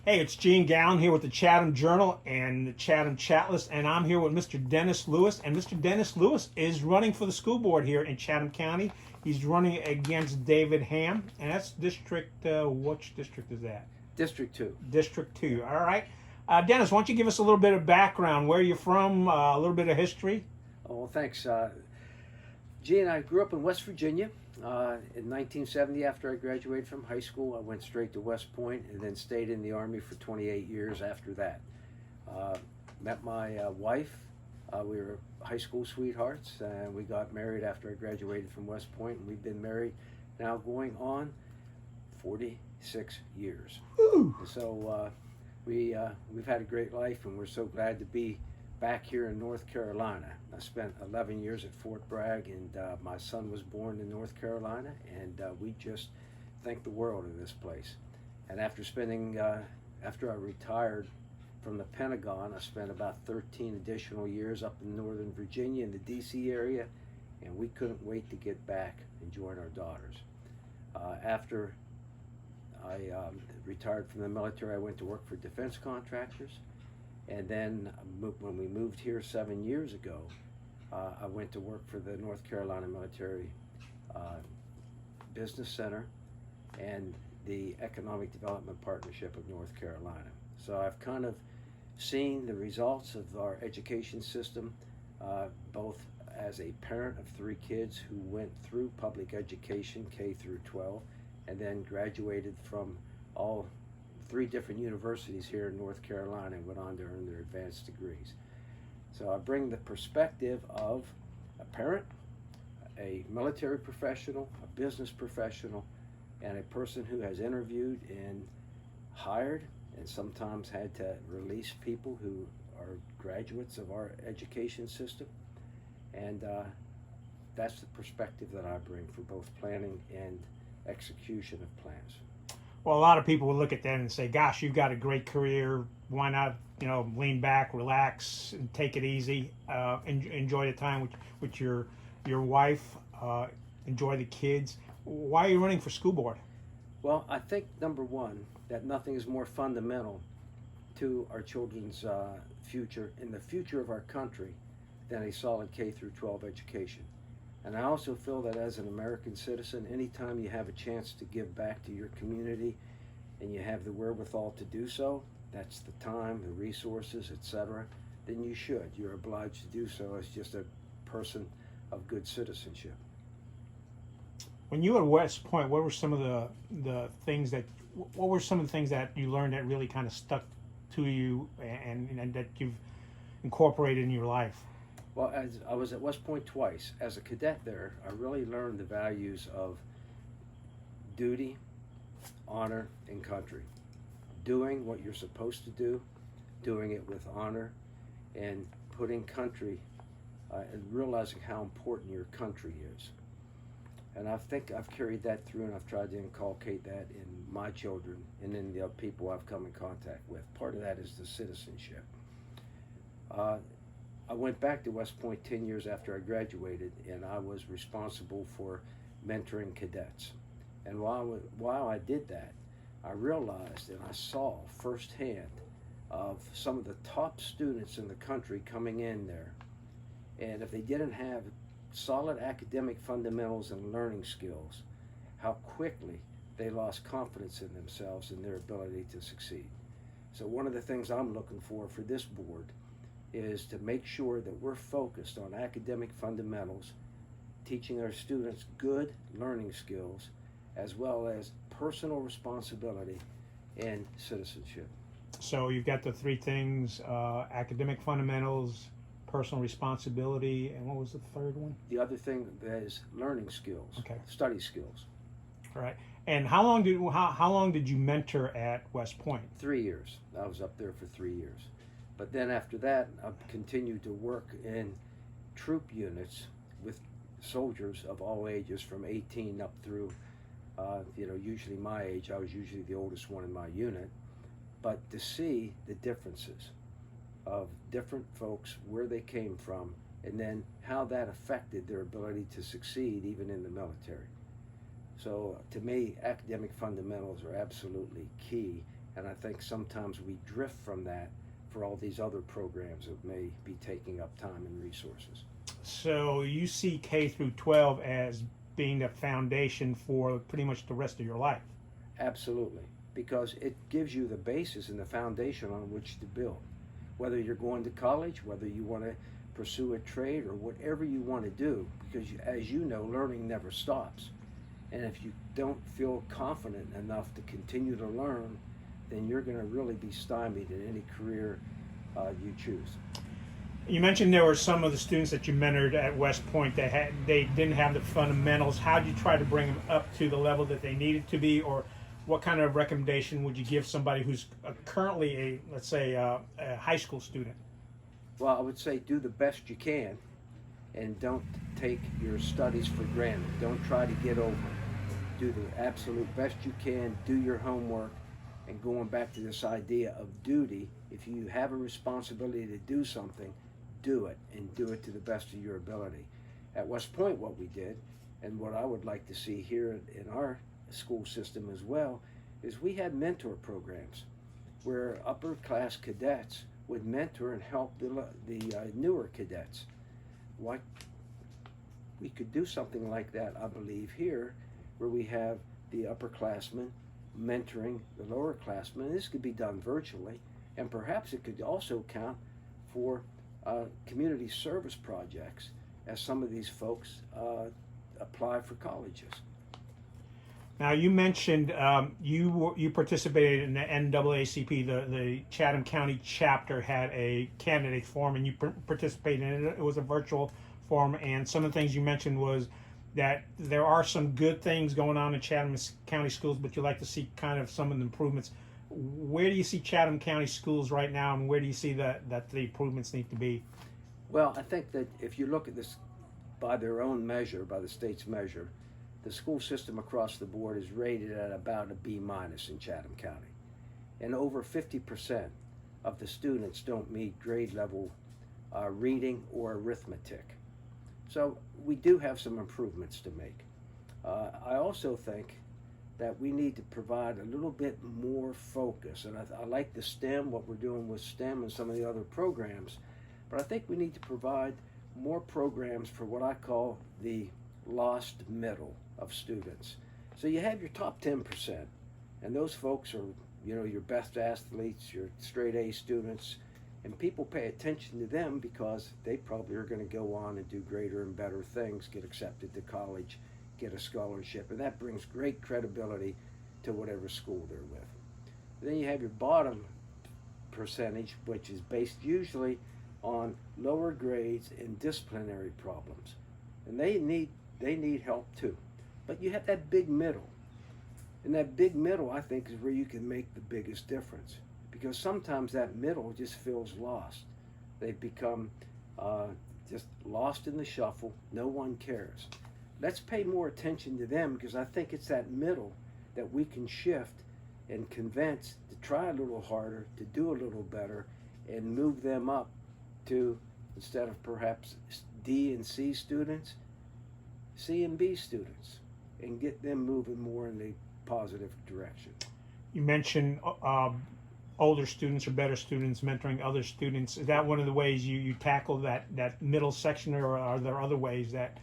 Hey, it's Gene Gowan here with the Chatham Journal and the Chatham Chat List, and I'm here with Mr. Dennis Lewis. And Mr. Dennis Lewis is running for the school board here in Chatham County. He's running against David Ham, and that's district. Which district is that? District 2. District 2. All right. Dennis, why don't you give us a little bit of background, where you're from, a little bit of history? Oh, well, thanks. Gene, I grew up in West Virginia. In 1970, after I graduated from high school, I went straight to West Point and then stayed in the Army for 28 years after that. Met my wife. We were high school sweethearts, and we got married after I graduated from West Point, and we've been married now going on 46 years. Woo. So we've had a great life, and we're so glad to be back here in North Carolina. I spent 11 years at Fort Bragg, and my son was born in North Carolina, and we just think the world of this place. And after I retired from the Pentagon, I spent about 13 additional years up in Northern Virginia in the DC area, and we couldn't wait to get back and join our daughters. After I retired from the military, I went to work for defense contractors. And then when we moved here 7 years ago, I went to work for the North Carolina Military Business Center and the Economic Development Partnership of North Carolina. So I've kind of seen the results of our education system, both as a parent of 3 kids who went through public education, K through 12, and then graduated from all 3 different universities here in North Carolina and went on to earn their advanced degrees. So I bring the perspective of a parent, a military professional, a business professional, and a person who has interviewed and hired and sometimes had to release people who are graduates of our education system. And that's the perspective that I bring for both planning and execution of plans. Well, a lot of people will look at that and say, gosh, you've got a great career. Why not, lean back, relax, and take it easy. Enjoy the time with your wife. Enjoy the kids. Why are you running for school board? Well, I think, number one, that nothing is more fundamental to our children's future and the future of our country than a solid K through 12 education. And I also feel that as an American citizen, anytime you have a chance to give back to your community and you have the wherewithal to do so, that's the time, the resources, etc., then you should. You're obliged to do so as just a person of good citizenship. When you were at West Point, what were some of the things that you learned that really kind of stuck to you and that you've incorporated in your life? Well, as I was at West Point twice. As a cadet there, I really learned the values of duty, honor, and country. Doing what you're supposed to do, doing it with honor, and putting country, and realizing how important your country is. And I think I've carried that through, and I've tried to inculcate that in my children and in the people I've come in contact with. Part of that is the citizenship. I went back to West Point 10 years after I graduated, and I was responsible for mentoring cadets. And while I did that, I realized and I saw firsthand of some of the top students in the country coming in there. And if they didn't have solid academic fundamentals and learning skills, how quickly they lost confidence in themselves and their ability to succeed. So one of the things I'm looking for this board is to make sure that we're focused on academic fundamentals, teaching our students good learning skills, as well as personal responsibility and citizenship. So you've got the 3 things, academic fundamentals, personal responsibility, and what was the third one? The other thing is learning skills, okay. Study skills. All right. And how long did you mentor at West Point? 3 years. I was up there for 3 years. But then after that, I've continued to work in troop units with soldiers of all ages from 18 up through, usually my age. I was usually the oldest one in my unit. But to see the differences of different folks, where they came from, and then how that affected their ability to succeed even in the military. So to me, academic fundamentals are absolutely key, And I think sometimes we drift from that for all these other programs that may be taking up time and resources. So you see K through 12 as being the foundation for pretty much the rest of your life. Absolutely, because it gives you the basis and the foundation on which to build. Whether you're going to college, whether you want to pursue a trade, or whatever you want to do, because as you know, learning never stops. And if you don't feel confident enough to continue to learn, then you're going to really be stymied in any career you choose. You mentioned there were some of the students that you mentored at West Point that they didn't have the fundamentals. How did you try to bring them up to the level that they needed to be, or what kind of recommendation would you give somebody who's currently let's say, a high school student? Well, I would say do the best you can, and don't take your studies for granted. Don't try to get over it. Do the absolute best you can, do your homework, and going back to this idea of duty, if you have a responsibility to do something, do it, and do it to the best of your ability. At West Point, what we did, and what I would like to see here in our school system as well, is we had mentor programs where upper class cadets would mentor and help the newer cadets. Why we could do something like that, I believe, here, where we have the upperclassmen mentoring the lowerclassmen. This could be done virtually, and perhaps it could also count for community service projects as some of these folks apply for colleges. Now, you mentioned you participated in the NAACP, the Chatham County chapter had a candidate forum, and you participated in it. It was a virtual forum, and some of the things you mentioned was that there are some good things going on in Chatham County schools, but you like to see kind of some of the improvements. Where do you see Chatham County schools right now, and where do you see that the improvements need to be? Well, I think that if you look at this by their own measure, by the state's measure, the school system across the board is rated at about a B- in Chatham County. And over 50% of the students don't meet grade level reading or arithmetic. So we do have some improvements to make. I also think that we need to provide a little bit more focus. And I like the STEM, what we're doing with STEM and some of the other programs, but I think we need to provide more programs for what I call the lost middle of students. So you have your top 10%, and those folks are, your best athletes, your straight A students, and people pay attention to them because they probably are going to go on and do greater and better things, get accepted to college, get a scholarship, and that brings great credibility to whatever school they're with. Then you have your bottom percentage, which is based usually on lower grades and disciplinary problems, and they need help too. But you have that big middle, and that big middle, I think, is where you can make the biggest difference, because sometimes that middle just feels lost. They've become just lost in the shuffle. No one cares. Let's pay more attention to them, because I think it's that middle that we can shift and convince to try a little harder, to do a little better, and move them up to, instead of perhaps D and C students, C and B students, and get them moving more in the positive direction. You mentioned older students or better students mentoring other students. Is that one of the ways you tackle that middle section, or are there other ways that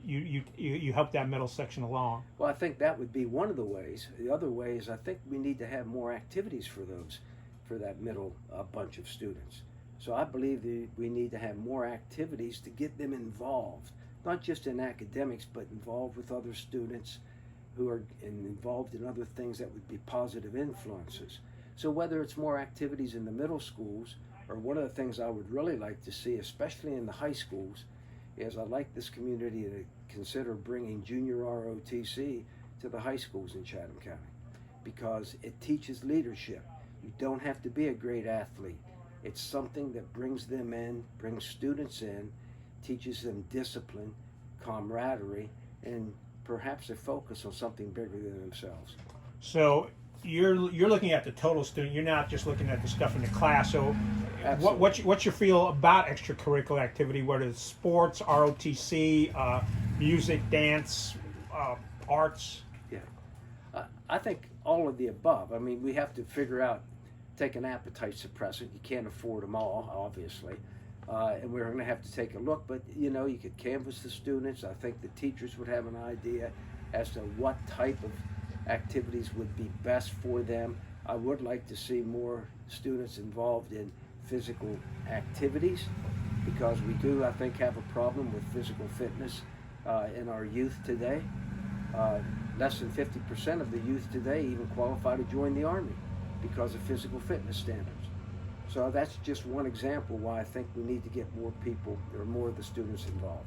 you help that middle section along? Well, I think that would be one of the ways. The other way is I think we need to have more activities for that middle bunch of students. So I believe that we need to have more activities to get them involved, not just in academics, but involved with other students who are involved in other things that would be positive influences. So whether it's more activities in the middle schools, or one of the things I would really like to see, especially in the high schools, is I'd like this community to consider bringing junior ROTC to the high schools in Chatham County, because it teaches leadership. You don't have to be a great athlete. It's something that brings them in, brings students in, teaches them discipline, camaraderie, and perhaps a focus on something bigger than themselves. So you're looking at the total student. You're not just looking at the stuff in the class. So what's your feel about extracurricular activity, whether it's sports, ROTC, music, dance, arts? Yeah, I think all of the above. I mean, we have to figure out, take an appetite suppressant. You can't afford them all, obviously. And we're going to have to take a look, but you know, you could canvass the students. I think the teachers would have an idea as to what type of activities would be best for them. I would like to see more students involved in physical activities, because we do, I think, have a problem with physical fitness in our youth today. Less than 50% of the youth today even qualify to join the Army because of physical fitness standards. So that's just one example why I think we need to get more people, or more of the students involved.